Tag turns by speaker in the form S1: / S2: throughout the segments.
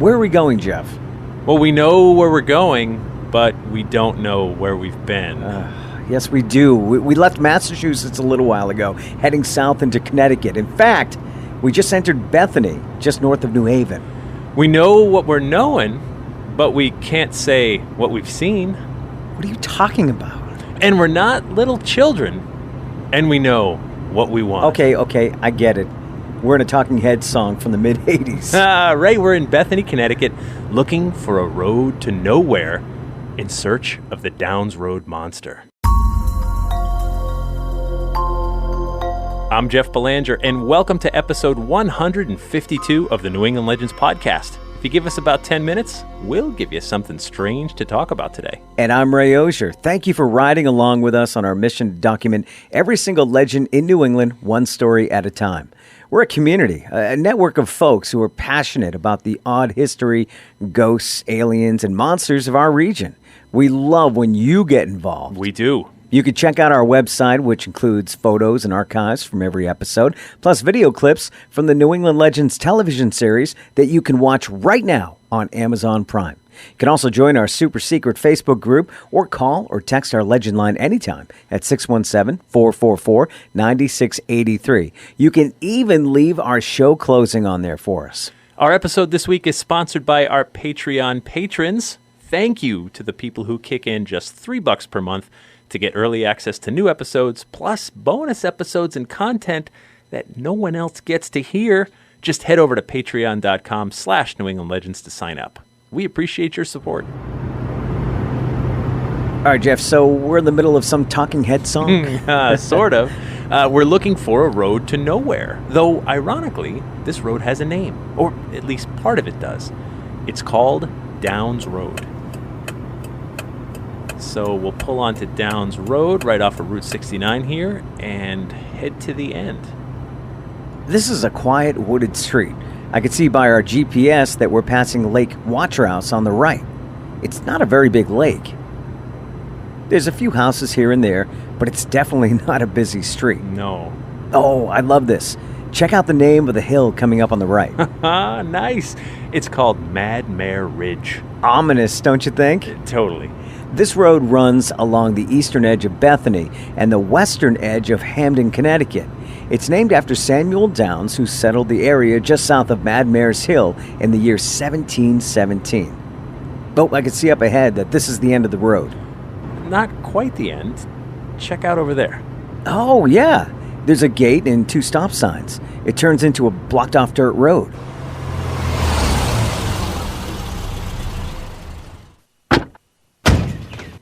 S1: Where are we going, Jeff?
S2: Well, we know where we're going, but we don't know where we've been.
S1: Yes, we do. We left Massachusetts a little while ago, heading south into Connecticut. In fact, we just entered Bethany, just north of New Haven.
S2: We know what we're knowing, but we can't say what we've seen.
S1: What are you talking about?
S2: And we're not little children, and we know what we want.
S1: Okay, I get it. We're in a Talking Heads song from the mid-'80s.
S2: Right, we're in Bethany, Connecticut, looking for a road to nowhere in search of the Downs Road Monster. I'm Jeff Belanger, and welcome to episode 152 of the New England Legends podcast. If you give us about 10 minutes, we'll give you something strange to talk about today.
S1: And I'm Ray Auger. Thank you for riding along with us on our mission to document every single legend in New England, one story at a time. We're a community, a network of folks who are passionate about the odd history, ghosts, aliens, and monsters of our region. We love when you get involved.
S2: We do.
S1: You can check out our website, which includes photos and archives from every episode, plus video clips from the New England Legends television series that you can watch right now on Amazon Prime. You can also join our super secret Facebook group or call or text our legend line anytime at 617-444-9683. You can even leave our show closing on there for us.
S2: Our episode this week is sponsored by our Patreon patrons. Thank you to the people who kick in just $3 per month to get early access to new episodes, plus bonus episodes and content that no one else gets to hear. Just head over to patreon.com/New England Legends to sign up. We appreciate your support.
S1: All right, Jeff, so we're in the middle of some Talking Head song?
S2: Sort of. We're looking for a road to nowhere, though ironically, this road has a name, or at least part of it does. It's called Downs Road. So we'll pull onto Downs Road right off of Route 69 here and head to the end.
S1: This is a quiet, wooded street. I can see by our GPS that we're passing Lake Waterhouse on the right. It's not a very big lake. There's a few houses here and there, but it's definitely not a busy street.
S2: No.
S1: Oh, I love this. Check out the name of the hill coming up on the right.
S2: Nice. It's called Mad Mare Ridge.
S1: Ominous, don't you think?
S2: Totally.
S1: This road runs along the eastern edge of Bethany and the western edge of Hamden, Connecticut. It's named after Samuel Downs, who settled the area just south of Mad Mare's Hill in the year 1717. But I can see up ahead that this is the end of the road.
S2: Not quite the end. Check out over there.
S1: Oh, yeah. There's a gate and 2 stop signs. It turns into a blocked-off dirt road.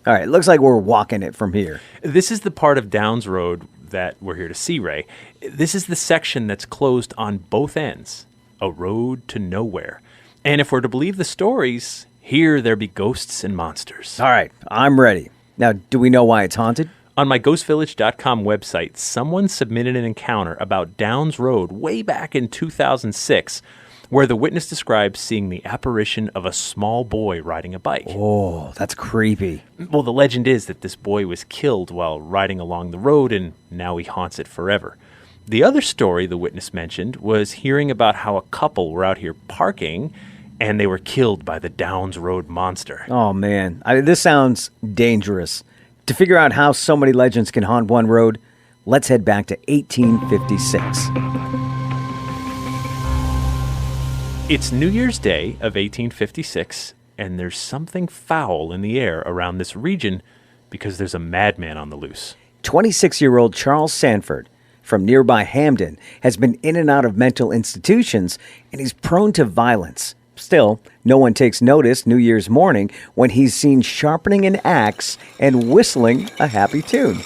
S1: All right, looks like we're walking it from here.
S2: This is the part of Downs Road that we're here to see, Ray. This is the section that's closed on both ends. A road to nowhere. And if we're to believe the stories, here there be ghosts and monsters.
S1: All right, I'm ready. Now, do we know why it's haunted?
S2: On my ghostvillage.com website, someone submitted an encounter about Downs Road way back in 2006, where the witness describes seeing the apparition of a small boy riding a bike.
S1: Oh, that's creepy.
S2: Well, the legend is that this boy was killed while riding along the road, and now he haunts it forever. The other story the witness mentioned was hearing about how a couple were out here parking, and they were killed by the Downs Road monster.
S1: Oh, man. This sounds dangerous. To figure out how so many legends can haunt one road, let's head back to 1856.
S2: It's New Year's Day of 1856, and there's something foul in the air around this region because there's a madman on the loose.
S1: 26-year-old Charles Sanford from nearby Hamden has been in and out of mental institutions, and he's prone to violence. Still, no one takes notice New Year's morning when he's seen sharpening an axe and whistling a happy tune.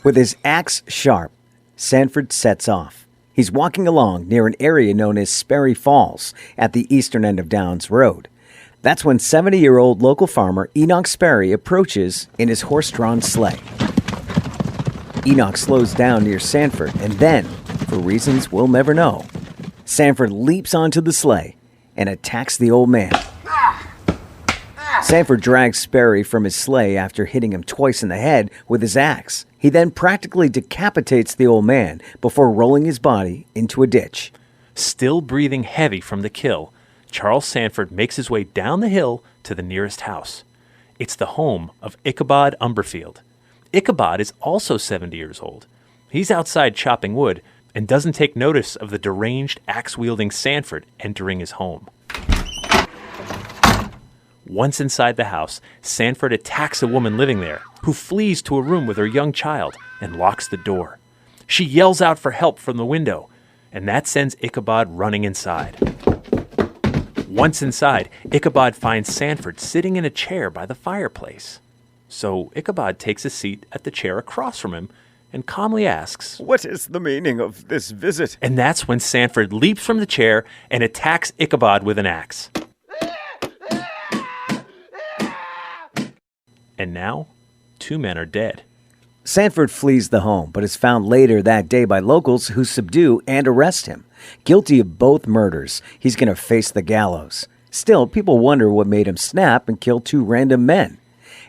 S1: With his axe sharp, Sanford sets off. He's walking along near an area known as Sperry Falls at the eastern end of Downs Road. That's when 70-year-old local farmer Enoch Sperry approaches in his horse-drawn sleigh. Enoch slows down near Sanford, and then, for reasons we'll never know, Sanford leaps onto the sleigh and attacks the old man. Sanford drags Sperry from his sleigh after hitting him twice in the head with his axe. He then practically decapitates the old man before rolling his body into a ditch.
S2: Still breathing heavy from the kill, Charles Sanford makes his way down the hill to the nearest house. It's the home of Ichabod Umberfield. Ichabod is also 70 years old. He's outside chopping wood and doesn't take notice of the deranged, axe-wielding Sanford entering his home. Once inside the house, Sanford attacks a woman living there, who flees to a room with her young child and locks the door. She yells out for help from the window, and that sends Ichabod running inside. Once inside, Ichabod finds Sanford sitting in a chair by the fireplace. So Ichabod takes a seat at the chair across from him and calmly asks,
S1: "What is the meaning of this visit?"
S2: And that's when Sanford leaps from the chair and attacks Ichabod with an axe. And now, 2 men are dead.
S1: Sanford flees the home, but is found later that day by locals who subdue and arrest him. Guilty of both murders, he's going to face the gallows. Still, people wonder what made him snap and kill 2 random men.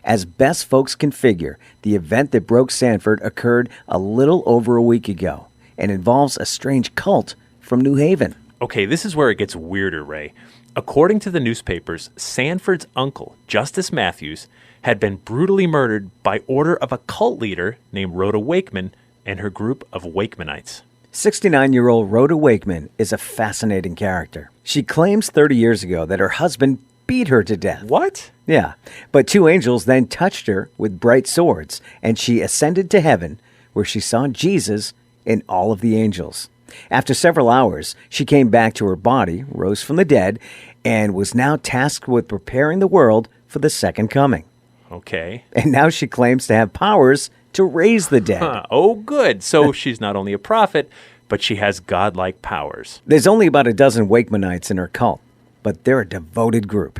S1: As best folks can figure, the event that broke Sanford occurred a little over a week ago and involves a strange cult from New Haven.
S2: Okay, this is where it gets weirder, Ray. According to the newspapers, Sanford's uncle, Justice Matthews, had been brutally murdered by order of a cult leader named Rhoda Wakeman and her group of Wakemanites.
S1: 69-year-old Rhoda Wakeman is a fascinating character. She claims 30 years ago that her husband beat her to death.
S2: What?
S1: Yeah, but 2 angels then touched her with bright swords, and she ascended to heaven, where she saw Jesus and all of the angels. After several hours, she came back to her body, rose from the dead, and was now tasked with preparing the world for the second coming.
S2: Okay.
S1: And now she claims to have powers to raise the dead.
S2: Oh, good. So she's not only a prophet, but she has godlike powers.
S1: There's only about a dozen Wakemanites in her cult, but they're a devoted group.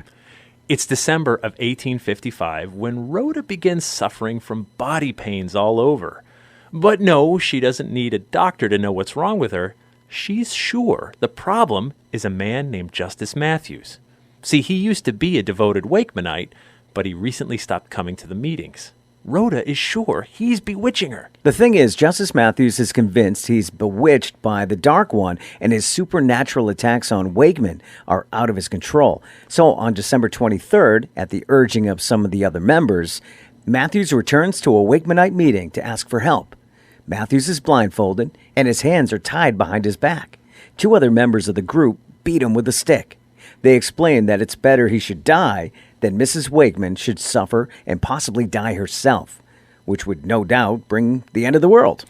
S2: It's December of 1855 when Rhoda begins suffering from body pains all over. But no, she doesn't need a doctor to know what's wrong with her. She's sure the problem is a man named Justice Matthews. See, he used to be a devoted Wakemanite, but he recently stopped coming to the meetings. Rhoda is sure he's bewitching her.
S1: The thing is, Justice Matthews is convinced he's bewitched by the Dark One, and his supernatural attacks on Wakeman are out of his control. So on December 23rd, at the urging of some of the other members, Matthews returns to a Wakemanite meeting to ask for help. Matthews is blindfolded, and his hands are tied behind his back. 2 other members of the group beat him with a stick. They explain that it's better he should die than Mrs. Wakeman should suffer and possibly die herself, which would no doubt bring the end of the world.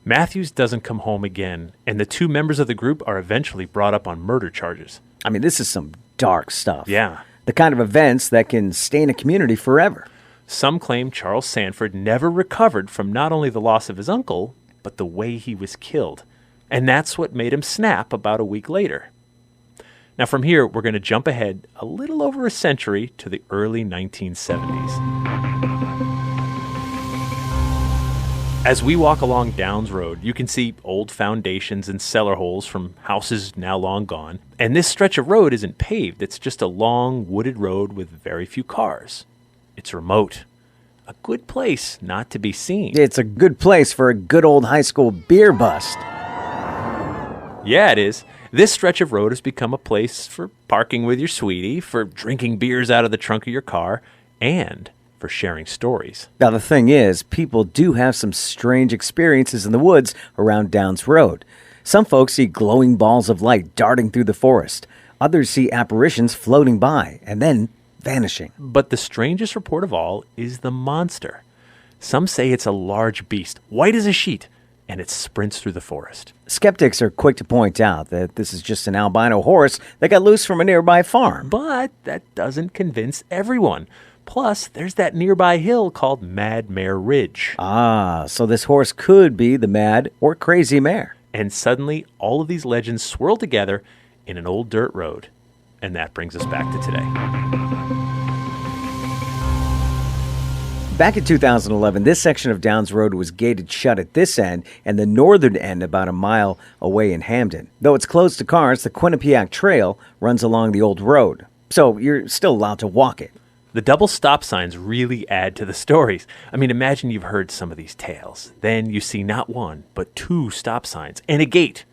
S2: Matthews doesn't come home again, and the 2 members of the group are eventually brought up on murder charges.
S1: I mean, this is some dark stuff.
S2: Yeah.
S1: The kind of events that can stain a community forever.
S2: Some claim Charles Sanford never recovered from not only the loss of his uncle, but the way he was killed. And that's what made him snap about a week later. Now from here, we're going to jump ahead a little over a century to the early 1970s. As we walk along Downs Road, you can see old foundations and cellar holes from houses now long gone. And this stretch of road isn't paved. It's just a long, wooded road with very few cars. It's remote. A good place not to be seen.
S1: It's a good place for a good old high school beer bust.
S2: Yeah, it is. This stretch of road has become a place for parking with your sweetie, for drinking beers out of the trunk of your car, and for sharing stories.
S1: Now, the thing is, people do have some strange experiences in the woods around Downs Road. Some folks see glowing balls of light darting through the forest. Others see apparitions floating by and then vanishing.
S2: But the strangest report of all is the monster. Some say it's a large beast, white as a sheet, and it sprints through the forest.
S1: Skeptics are quick to point out that this is just an albino horse that got loose from a nearby farm.
S2: But that doesn't convince everyone. Plus, there's that nearby hill called Mad Mare Ridge.
S1: Ah, so this horse could be the mad or crazy mare.
S2: And suddenly, all of these legends swirl together in an old dirt road. And that brings us back to today.
S1: Back in 2011, this section of Downs Road was gated shut at this end and the northern end about a mile away in Hamden. Though it's closed to cars, the Quinnipiac Trail runs along the old road, so you're still allowed to walk it.
S2: The double stop signs really add to the stories. I mean, imagine you've heard some of these tales. Then you see not one, but 2 stop signs and a gate.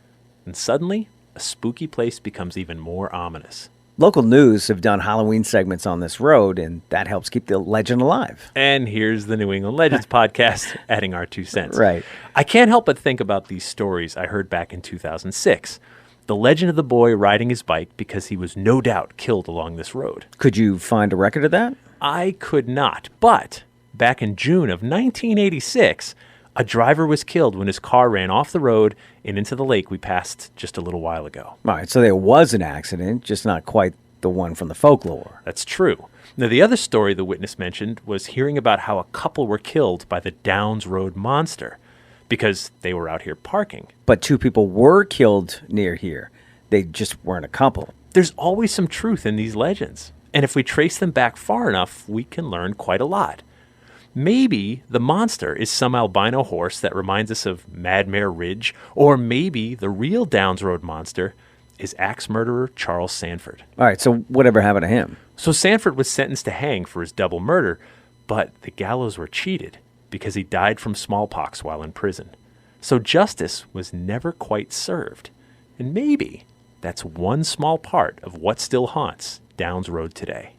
S2: And suddenly, a spooky place becomes even more ominous.
S1: Local news have done Halloween segments on this road, and that helps keep the legend alive.
S2: And here's the New England Legends podcast, adding our 2 cents.
S1: Right.
S2: I can't help but think about these stories I heard back in 2006. The legend of the boy riding his bike because he was no doubt killed along this road.
S1: Could you find a record of that?
S2: I could not, but back in June of 1986, a driver was killed when his car ran off the road and into the lake we passed just a little while ago.
S1: All right, so there was an accident, just not quite the one from the folklore.
S2: That's true. Now, the other story the witness mentioned was hearing about how a couple were killed by the Downs Road monster because they were out here parking.
S1: But 2 people were killed near here. They just weren't a couple.
S2: There's always some truth in these legends, and if we trace them back far enough, we can learn quite a lot. Maybe the monster is some albino horse that reminds us of Madmare Ridge, or maybe the real Downs Road monster is axe murderer Charles Sanford.
S1: All right, so whatever happened to him?
S2: So Sanford was sentenced to hang for his double murder, but the gallows were cheated because he died from smallpox while in prison. So justice was never quite served. And maybe that's one small part of what still haunts Downs Road today.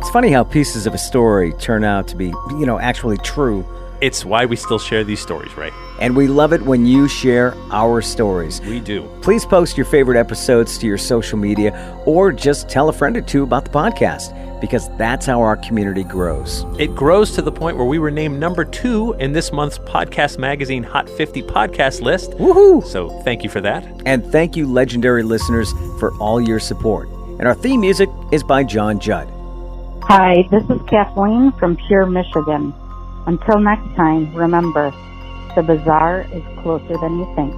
S1: It's funny how pieces of a story turn out to be, actually true.
S2: It's why we still share these stories, right?
S1: And we love it when you share our stories.
S2: We do.
S1: Please post your favorite episodes to your social media or just tell a friend or 2 about the podcast, because that's how our community grows.
S2: It grows to the point where we were named number 2 in this month's Podcast Magazine Hot 50 podcast list.
S1: Woohoo!
S2: So thank you for that.
S1: And thank you, legendary listeners, for all your support. And our theme music is by John Judd.
S3: Hi, this is Kathleen from Pure, Michigan. Until next time, remember, the bazaar is closer than you think.